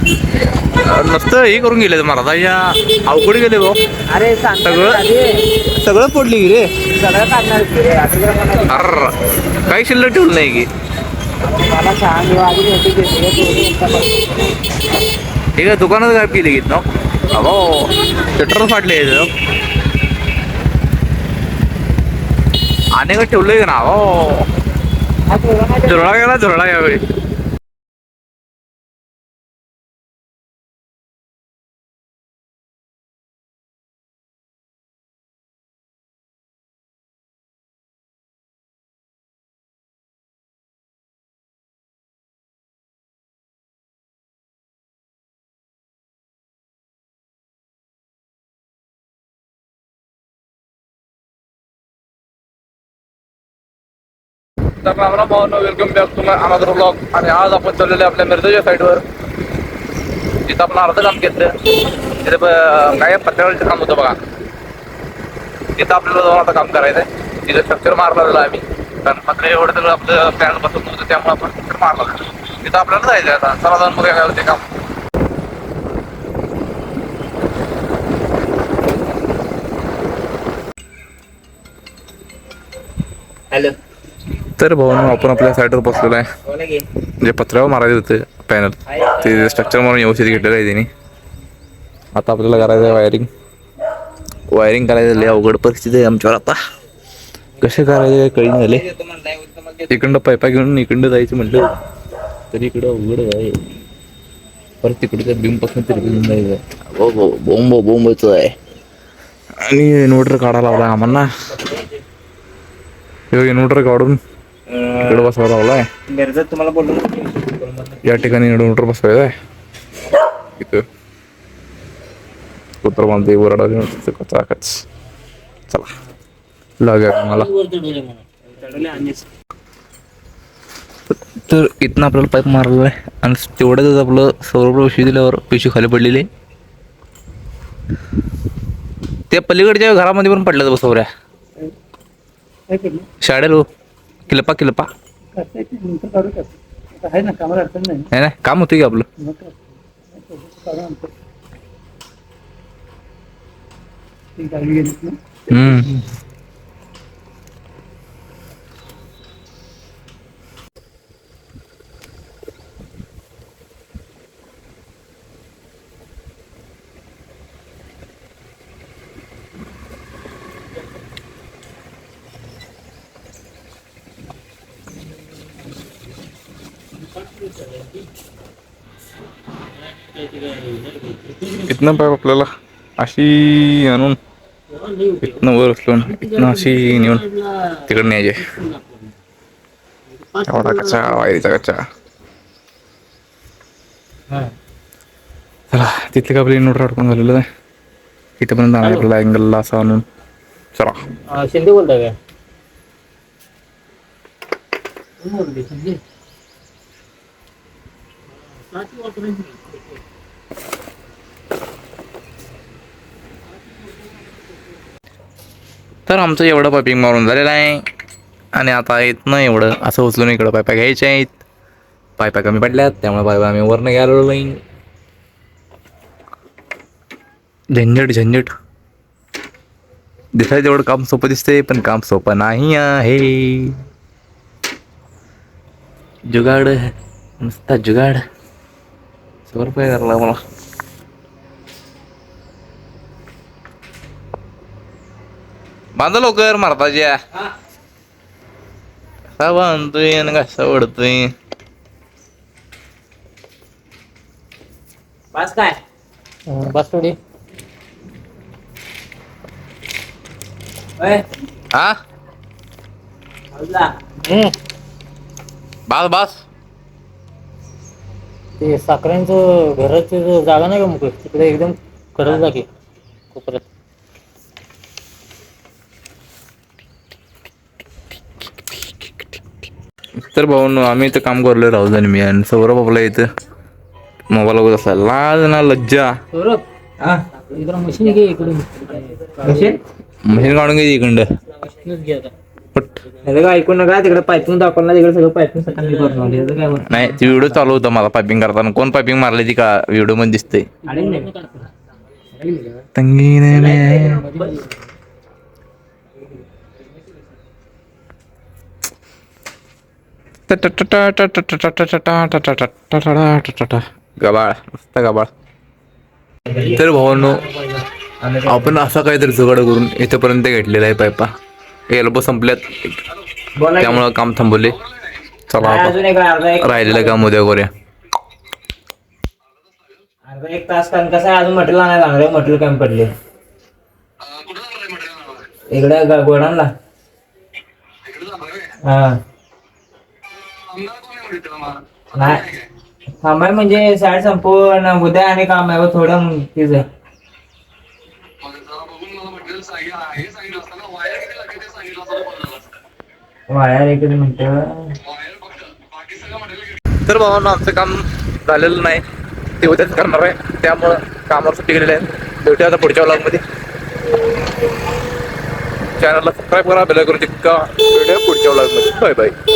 नुसतं हे करून गेले मला या अवघड गेले भाऊ. अरे सगळं सगळं पडली की रे. सगळं काढणार अर काही शिल्लक ठेवलं नाही की. मला सांग ठीक आहे दुकानात काय केली घेत ना अहो शटर फाटले आणि का ठेवलंय का ना हो झुरळा गेला झुरळा यावेळी. तर रामराम भावना welcome back to my another blog. आणि आज आपण चाललेले आपल्या मिरजेच्या साईडवर. तिथं आपण अर्ध काम घेतलं. तिथे काय पत्र्यावरचं काम होतं बघा. तिथं आपल्याला जाऊन आता काम करायचं आहे. तिथं स्ट्रक्चर मारलेलं आहे आम्ही. कारण पत्रे एवढं सगळं आपलं प्लॅन बसत नव्हतं त्यामुळे आपण स्ट्रक्चर मारला. तिथं आपल्याला जायचं आहे आता. चला जाऊन बघा काय ते काम. हॅलो. तर भाऊ आपण आपल्या साईडवर बसलेलो आहे. जे पत्र्यावर मारायचे होते पॅनल ते स्ट्रक्चर म्हणून व्यवस्थित घेतलेलं आहे त्यांनी. आता आपल्याला करायचं आहे वायरिंग करायचं. लय अवघड परिस्थिती आहे आमच्यावर आता. कसे करायचे कळी झाले. इकडं पायपा घेऊन इकडं जायचं म्हटलं तरी इकडं अवघड आहे. परत तिकडच्या बीमपासून तरी घेऊन जायचं बोंबच आहे. आणि इन्व्हर्टर काढायला लावला आम्हाला. इन्व्हर्टर काढून इकडे बसवायला लावलाय. मिरजत तुम्हाला बोललो या ठिकाणी इन्व्हर्टर बसवायचा आहे. इथं कुत्र बांधते वरडा कचाकच. चला लागेल मला. तर इथनं आपल्याला पाईप मारलेला आहे आणि तेवढ्यातच आपलं सौर पिशवी दिल्यावर पिशवी खाली पडलेली. त्या पलीकडच्या घरामध्ये पण पडलं बसवऱ्या शाळेलो किलपा नाही काम होतं की आपलं. इथनं पाईप आपल्याला अशी आणून इथनं वर उचलून इथनं अशी नेऊन तिकडे न्यायचे. एवढा कच्चा वायरीचा कच्चा. चला तिथले का आपलं इन्व्हर्टर अडकून झालेलं आहे. इथंपर्यंत आपल्याला अँगलला असं आणून चला. शिंदे बोलताय काय? तर आमचं एवढं पायपिंग मारून झालेलं आहे. आणि आता इथनं एवढं असं उचलून इकडं पायपा घ्यायच्या आहेत. पायपा कमी पडल्यात त्यामुळे पायपा आम्ही वरनं घ्यायला नाही. झंझट दिसायचं एवढं काम सोपं दिसतंय पण काम सोपं नाही आहे. जुगाड नुसता जुगाड. 100 रुपये करला मला. बांधा लवकर मारताच्या. कसा बांधतोय आणि कसा ओढतोय. बस काय बस थोडी. हा बास ते साखऱ्यांचं घराची जागा नाही का मग तिकडे एकदम करत जागे कोपऱ्यात. तर भाऊ आम्ही इथं काम करलोय राहुल आणि मी आणि सौरभ आपला इथं मोबाईल वगैरे असा लाज ना लज्जा. सौरभ इकडं मशीन घे. इकडे मशीन काढून घ्यायची इकडं. मशीनच घे आता. उठ. काय ऐकून नका तिकडे पायपून दाखवला तिकडे सगळं पायपून सकाळी करून याचं काय म्हणत नाही ती व्हिडिओ चालू होता मला पायपिंग करताना. कोण पायपिंग मारली ती का व्हिडिओ मध्ये दिसते. गबाळ मस्त गबाळ. तर भावांनो आपण असा काहीतरी जुगाड करून इथेपर्यंत घेतलेला आहे पायपा. एल्बो संपल्यात त्यामुळं काम थांबवले. चला आता अजून एक राहिलेलं काम उद्या करूया. अर्धा एक तास कारण कसं आहे अजून मटेरियल आणायला लागणार आहे. मटेरियल कमी पडले इकडे गोडाऊनला. हा नाही थांबाय म्हणजे साईड संपूर्ण उद्या आणि काम आहे थोडं तीच आहे. वायर एक मिनिट. तर भावांनो आमचं काम झालेलं नाही ते उद्याच करणार आहे. त्यामुळं कामावर सुट्टी गेलेले आहे. भेटूया आता पुढच्या व्लॉगमध्ये. चॅनलला सबस्क्राईब करा, बेल आयकॉन टिक्का. भेटूया पुढच्या व्लॉगमध्ये. Bye bye.